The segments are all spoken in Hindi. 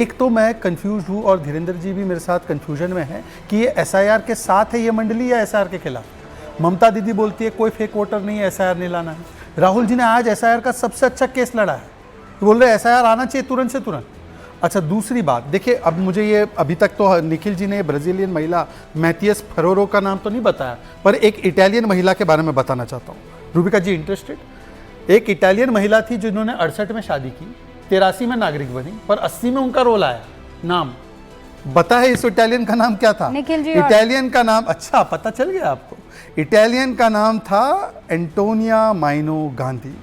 एक तो मैं कंफ्यूज हूँ और धीरेन्द्र जी भी मेरे साथ कंफ्यूजन में है कि ये एसआईआर के साथ है ये मंडली या एसआईआर के खिलाफ। ममता दीदी बोलती है कोई फेक वोटर नहीं है, एसआईआर नहीं लाना है। राहुल जी ने आज एसआईआर का सबसे अच्छा केस लड़ा है, बोल रहे एसआईआर आना चाहिए तुरंत से तुरंत। अच्छा, दूसरी बात देखिए, अब मुझे ये अभी तक तो निखिल जी ने ब्राजीलियन महिला मैथियस फेरोरो का नाम तो नहीं बताया, पर एक इटालियन महिला के बारे में बताना चाहता हूँ। रूबिका जी इंटरेस्टेड? एक इटालियन महिला थी जिन्होंने 68 में शादी की, 83 में नागरिक बनी, पर 80 में उनका रोल आया। नाम पता है इस इटालियन का नाम क्या था? निखिल जी इटालियन का नाम, अच्छा पता चल गया आपको। इटालियन का नाम था एंटोनिया माइनो गांधी।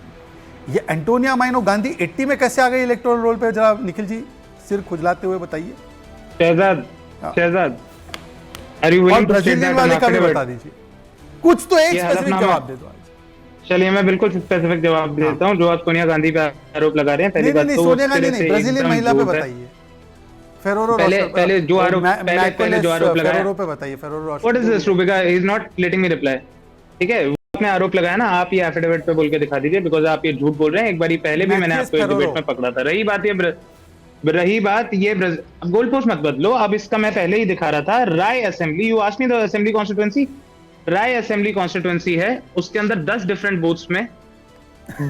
ये एंटोनिया माइनो गांधी 80 में कैसे आ गई इलेक्टोरल रोल पे? जरा निखिल जी सिर खुजलाते हुए बताइए। शहजाद और ब्राजीलियन वाले का भी बता दीजिए, कुछ तो एक स्पेसिफिक जवाब दे दो। चलिए मैं बिल्कुल स्पेसिफिक जवाब देता हूँ। जो आप सोनिया गांधी पे आरोप लगा रहे हैं, पहली बात तो सोनिया गांधी नहीं, ब्राजीलियन महिला पे बताइए। फेरोरो पहले जो आरोप लगा फेरोरो पे बताइए। फेरोरो what is this Rubika, he is not letting me reply. ठीक है, वो आपने आरोप लगाया ना, आप ये एफिडेविट पे बोल के दिखा दीजिए, बिकॉज़ आप ये झूठ बोल रहे हैं। एक बार पहले भी मैंने आपको एक डिबेट में पकड़ा था। रही बात ये गोल पोस्ट मत बदलो। अब इसका मैं पहले ही दिखा रहा था। Rai assembly, you asked me the assembly constituency. Rai assembly constituency है, उसके अंदर 10 डिफरेंट बूथ्स में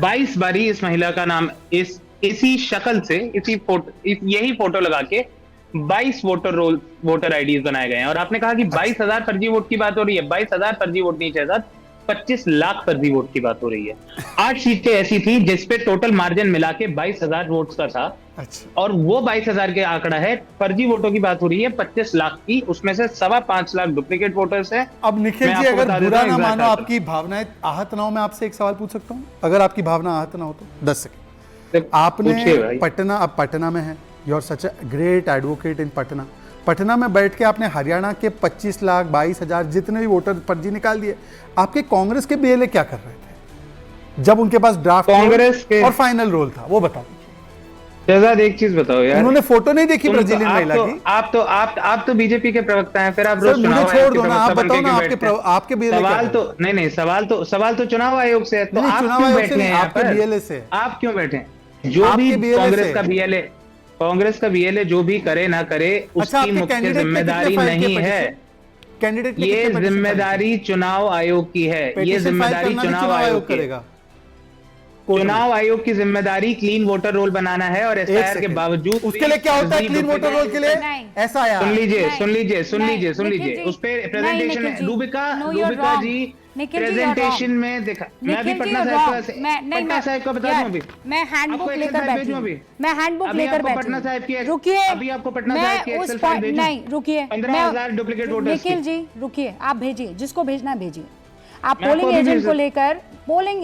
22 बारी इस महिला का नाम इसी शक्ल से यही फोटो लगा के 22 वोटर आईडीज बनाए गए हैं। और आपने कहा कि 22,000 फर्जी वोट की बात हो रही है। 22,000 फर्जी वोट नहीं चाहिए, 25 लाख फर्जी वोट की बात हो रही है। 8 सीटें ऐसी थी जिसपे टोटल मार्जिन मिला के 22,000 वोट्स का था। अच्छा। और वो 22,000 के आंकड़ा है। फर्जी वोटों की बात हो रही है 25 लाख की, उसमें से 5.25 लाख डुप्लीकेट वोटर्स है। अब निखिल जी अगर बुरा ना मानो, आपकी भावनाएं आहत ना हो, मैं आपसे एक सवाल पूछ सकता हूँ? अगर आपकी भावना आहत ना हो तो 10 सेकंड। आपने पटना में है, you are such a great advocate in Patna में बैठ के आपने हरियाणा के 25 लाख 22,000 जितने भी वोटर फर्जी निकाल दिए। आपके कांग्रेस के बीएलए क्या कर रहे थे जब उनके पास ड्राफ्ट कांग्रेस के और फाइनल रोल था? वो बताओ। शहजाद एक चीज बताओ यार, उन्होंने फोटो नहीं देखी ब्राजीलियन महिला की? आप तो बीजेपी के प्रवक्ता हैं, फिर आप रोज मुझे छोड़ दो ना, आप बताओ ना आपके बीएलए सवाल तो नहीं, सवाल तो चुनाव आयोग से है। तो आप क्यों बैठे हैं? आपके बीएलए से आप क्यों बैठे हैं? जो भी कांग्रेस का बीएलए जो भी करे ना करे, उसकी मुख्य जिम्मेदारी नहीं है। कैंडिडेट ये जिम्मेदारी चुनाव आयोग की है। ये जिम्मेदारी चुनाव आयोग करेगा। चुनाव आयोग की जिम्मेदारी क्लीन वोटर रोल बनाना है। और एसआईआर के बावजूद उसके लिए क्या होता है क्लीन वोटर रोल के लिए? एसआईआर सुन लीजिए उस पे प्रेजेंटेशन रूबिका जी प्रेजेंटेशन में देखा। मैं अभी पटना साहिब का बता दूं। अभी मैं हैंडबुक लेकर बैठी हूं। मैं हैंडबुक लेकर बैठी हूं। पटना साहिब की रुकिए, अभी आपको पटना साहिब की एक्सेल फाइल भेजूं? नहीं रुकिए, 15,000 डुप्लीकेट वोटर्स। निखिल जी रुकिए, आप भेजिए, जिसको भेजना है भेजिए। आप पोलिंग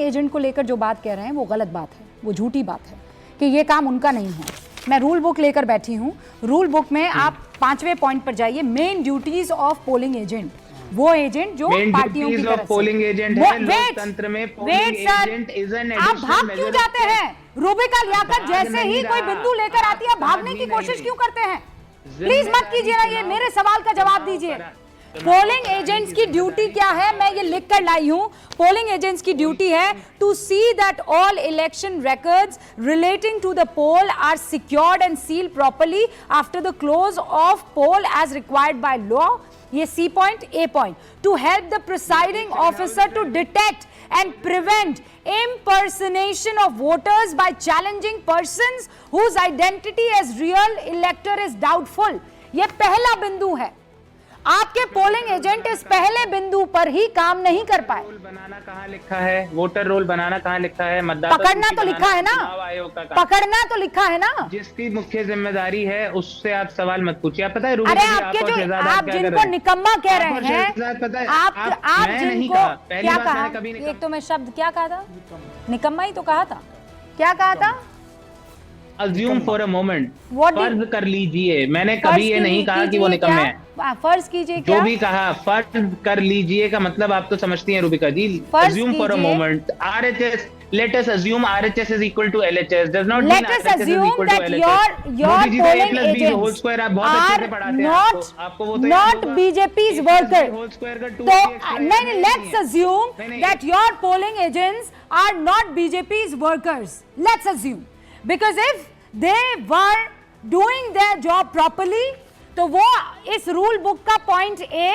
एजेंट को लेकर जो बात कह रहे हैं वो गलत बात है, वो झूठी बात है कि ये काम उनका नहीं है। मैं रूल बुक लेकर बैठी हूँ। रूल बुक में आप 5वें पॉइंट पर जाइए, main duties of polling agent. वो एजेंट जो पार्टियों की तरफ से पोलिंग एजेंट है लोकतंत्र में। पोलिंग एजेंट इज एन आप भाग क्यों जाते हैं? रूबिका लियाकत जैसे ही कोई बिंदु लेकर आती है, भागने की कोशिश क्यों करते हैं? प्लीज मत कीजिए ना, ये मेरे सवाल का जवाब दीजिए। पोलिंग एजेंट्स की ड्यूटी क्या है? मैं ये लिख कर लाई हूं। पोलिंग एजेंट्स की ड्यूटी है to see that all election records relating to the poll are secured and sealed properly after the close of poll as required by law. ये C point, A point. To help the presiding officer to detect and prevent impersonation of voters by challenging persons whose identity as real elector is doubtful. ये पहला बिंदु है। आपके पोलिंग एजेंट इस पहले बिंदु पर ही काम नहीं कर पाए। रोल बनाना कहाँ लिखा है? वोटर रोल बनाना कहाँ लिखा है? मतदाता पकड़ना तो लिखा है ना, पकड़ना तो लिखा है ना। जिसकी मुख्य जिम्मेदारी है उससे आप सवाल मत पूछिए। आप पता है अरे आप जिनको निकम्मा कह रहे हैं, आप जिनको क्या कहा? एक तो मैं शब्द क्या कहा था? निकम्मा ही तो कहा था। क्या कहा था? Assume for a moment, फर्ज कर लीजिए। मैंने कभी ये नहीं कहा कि वो निकम्मे हैं। फर्ज कीजिए जो भी कहा फर्ज कर लीजिए का मतलब आप तो समझती हैं रूबिका जी। Assume for a moment, RHS, let us assume RHS is equal to LHS, does not mean RHS is equal to LHS. your polling agents are not BJP's worker. तो नहीं, let's assume that your polling agents are not BJP's workers. Let's assume, because if they were doing their job properly, तो वो इस रूल बुक का पॉइंट ए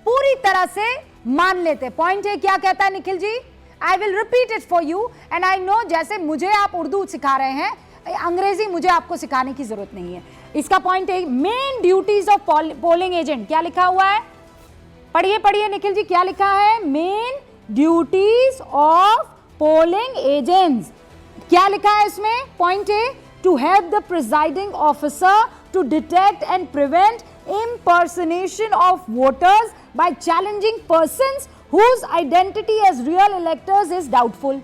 पूरी तरह से मान लेते। पॉइंट ए क्या कहता है Nikhil ji? I will repeat it for you and I know, जैसे मुझे आप उर्दू सिखा रहे हैं, अंग्रेजी मुझे आपको सिखाने की जरूरत नहीं है। इसका point A, main duties of polling agent, क्या लिखा हुआ है? पढ़िए पढ़िए निखिल जी, क्या लिखा है? Main duties of polling agents, क्या लिखा है इसमें? Point A, to help the presiding officer to detect and prevent impersonation of voters by challenging persons whose identity as real electors is doubtful।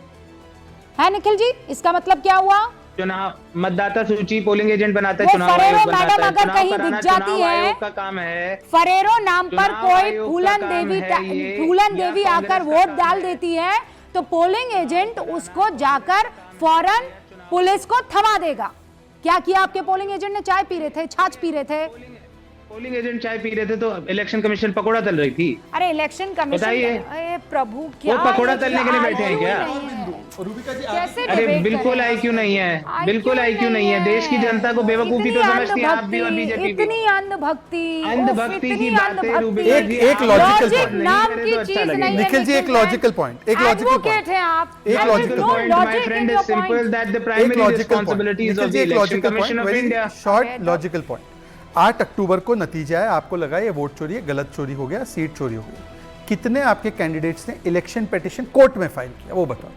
है निखिल जी, इसका मतलब क्या हुआ? चुनाव मतदाता सूची पोलिंग एजेंट बनाता है, वो चुनाव फरेरो आयोग बनाता मैडम है, अगर चुनाव कहीं कराना दिख जाती चुनाव है, आयोग का काम है। फरेरो नाम पर चुनाव कोई आयोग का फूलन काम देवी है ये, फूलन या देवी कांग्रेस आकर का वोट काम डाल है। देती है तो पोलिंग एजेंट उसको जाकर फौरन पुलिस को थमा देगा। क्या किया आपके पोलिंग एजेंट ने? चाय पी रहे थे, छाछ पी रहे थे। पोलिंग एजेंट चाय पी रहे थे तो इलेक्शन कमीशन पकौड़ा तल रही थी। अरे इलेक्शन कमीशन, बताइए। अरे प्रभु, क्या वो पकौड़ा ये तलने के लिए बैठे हैं क्या? रूबिका जी, कैसे अरे debate बिल्कुल करें? आईक्यू नहीं है, IQ बिल्कुल आईक्यू नहीं है। देश की जनता को बेवकूफी तो इतनी समझती हैं आप भी और अंधभक्ति, बीजेपी भी। इतनी अंधभक्ति, अंधभक्ति उफ, की इतनी बात है, अंधभक्ति। रूबिका जी, एक logical Logic point। नाम नहीं की करे तो चीज अच्छा नहीं लगेगा। है निखिल जी, एक logical point, एक logical point। Advocate हैं आप। एक There is logical no point, my logic friend in is your simple point. that the एक primary logical point, responsibilities Nikhil of ji, the एक election logical commission point, of very India। Short logical point. 8 अक्टूबर को नतीजा है, आपको लगा ये वोट चोरी है, गलत चोरी हो गया, सीट चोरी हो गई। कितने आपके कैंडिडेट्स ने इलेक्शन पिटीशन कोर्ट में फाइल किया, वो बताओ।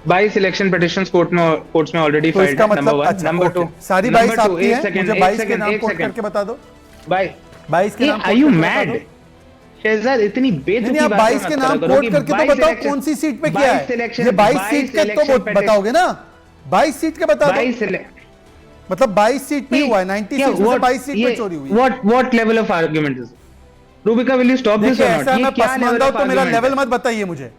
22 इलेक्शन पिटीशंस कोर्ट्स में ऑलरेडी तो फाइल्ड इसका है। नंबर मतलब 1, अच्छा, नंबर ओके। 2 सारी 22 आपकी हैं, मुझे 22 के नाम कोट करके बता दो। 22 के नाम आर यू कोट करके बता मैड? दो। शहजाद इतनी नहीं, बेतुकी आप बात 22 के नाम कोट करके तो बताओ कौन सी सीट पे किया है। ये 22 सीट के तो बताओगे ना, 22 सीट के बता दो। मतलब 22 सीट पे हुआ है, 96 में से 22 सीट पे चोरी हुई है। What level of argument is? Rubika, will you stop this देखिए, और ऐसा नॉट? मैं पसमानदा हूं तो मेरा लेवल मत बताइए मुझे।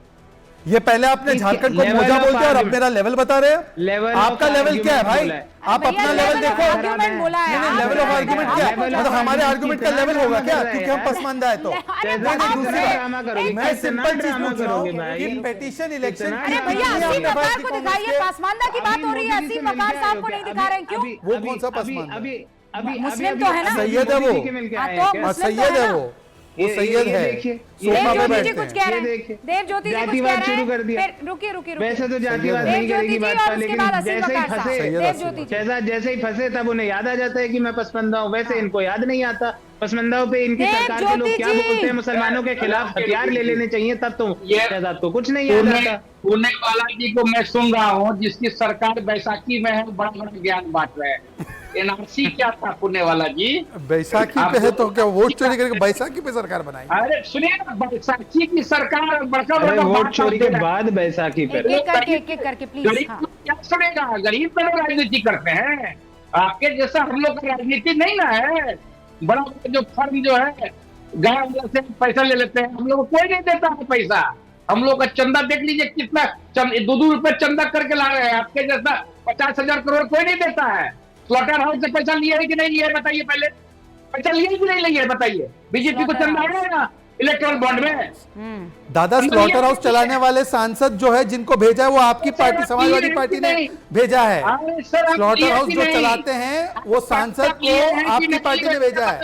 ये पहले आपने ये झारखंड को level मोजा of बोलते हैं और अब argument। मेरा लेवल बता रहे Level हैं। of आपका लेवल क्या है argument भाई? बोला है। आप अपना लेवल देखो। आर्गुमेंट बोला है। नहीं, लेवल ऑफ आर्गुमेंट क्या है? मतलब हमारे आर्गुमेंट का लेवल होगा क्या? क्योंकि हम पसमानदा है तो। मैं सिंपल चीज पूछ रहा हूँ कि पिटीशन इलेक्शन। अरे भैया, असीम वकार को दिखाइए, पासमानदा की बात हो रही है, असीम वकार साहब को नहीं दिखा रहे हैं, क्यों? वो कौन सा पसमानदा? मुस्लिम तो है ना? सैयद है वो। सैयद है वो सैयद है। सोफा पे देव ज्योति जी बैठते कुछ हैं। कह रहे हैं, देव ज्योति जी कुछ कह जातिवाद शुरू कर रहे दिया। हैं। रुकिए रुकिए रुकिए, वैसे तो जातिवाद देव नहीं ज्योति करेगी जी बात, और उसके लेकिन बाद असीम जैसे ही वकार साहब। फंसे देव ज्योति जी, शहजाद जैसे ही फंसे तब उन्हें याद आ जाता है कि मैं पसमंदा हूँ। वैसे इनको याद नहीं आता। पसमंदाओं पे इनकी देव सरकार के लोग ज्योति क्या जी। बोलते हैं, मुसलमानों के खिलाफ हथियार ले लेने चाहिए, तब तो शहजाद को कुछ नहीं याद आता। पुणे वाला जी को मैं सुन रहा हूँ, जिसकी सरकार बैसाखी में है, बड़ा बड़ा ज्ञान बांट रहे हैं। एनआरसी क्या था पुणे वाला जी? बैसाखी पे है तो क्या वोट चोरी करके बैसाखी पे सरकार बनाई? अरे सुनिए ना, बैसाखी की सरकार बड़का अरे बड़का वोट बात चोरी के करते हैं। बाद बैसाखी पर एक एक करके प्लीज। गरीब हाँ, को क्या सुनेगा? गरीब तो लोग राजनीति करते हैं, आपके जैसा हम लोग का राजनीति नहीं ना है। बड़ा बड़ा जो फर्म जो है, गांव से पैसा ले लेते हैं, हम लोग को कोई नहीं देता है पैसा। हम लोग का चंदा देख लीजिए, कितना 2 रुपए चंदा करके ला रहे हैं। आपके जैसा 50,000 करोड़ कोई नहीं देता है। स्लॉटर हाउस से पैसा लिए है कि नहीं लिए, बताइए पहले। पैसा लिए कि नहीं लिए, बताइए। बीजेपी को चंदा आया है ना इलेक्ट्रल बॉन्ड में। दादा, स्लॉटर हाउस चलाने वाले सांसद जो है, जिनको भेजा है वो आपकी पार्टी, समाजवादी पार्टी ने भेजा है। अरे सर, आप स्लॉटर लिए हाउस कि जो नहीं? चलाते हैं वो सांसद को आपकी पार्टी ने भेजा है।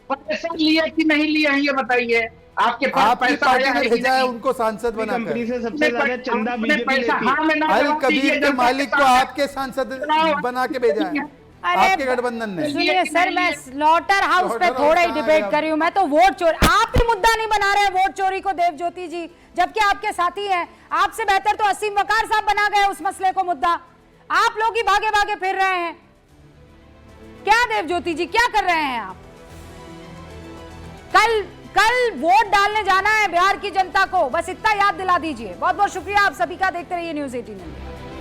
पैसा लिए कि नहीं लिए हैं, ये बताइए। आपके पास आपकी पैसा पार्टी आया ने है कि भेजा है नहीं? उनको सांसद बनाकर। कंपनी से सबसे ज्यादा चंदा अपने बीजेपी पैसा लेती है। हाँ में ना अल जवाब दीजिए, कबीर के जनता मालिक को सामने। आपके सांसद बना के भेजा है, अरे आपके गठबंधन ने। सुनिए सर, मैं स्लॉटर हाउस पे स्लॉटर थोड़ा ही हाउस कहाँ डिबेट है? कर रही हूँ। मैं तो वोट चोरी, आप ही मुद्दा नहीं बना रहे हैं वोट चोरी को, देव ज्योति जी, जबकि आपके साथी हैं। आपसे बेहतर तो असीम वकार साहब बना गए उस मसले को मुद्दा। आप लोग ही भागे भागे फिर रहे हैं। क्या देव ज्योति जी, क्या कर रहे हैं आप? कल वोट डालने जाना है बिहार की जनता को, बस इतना याद दिला दीजिए। बहुत बहुत शुक्रिया आप सभी का। देखते रहिए न्यूज़ 18 इंडिया।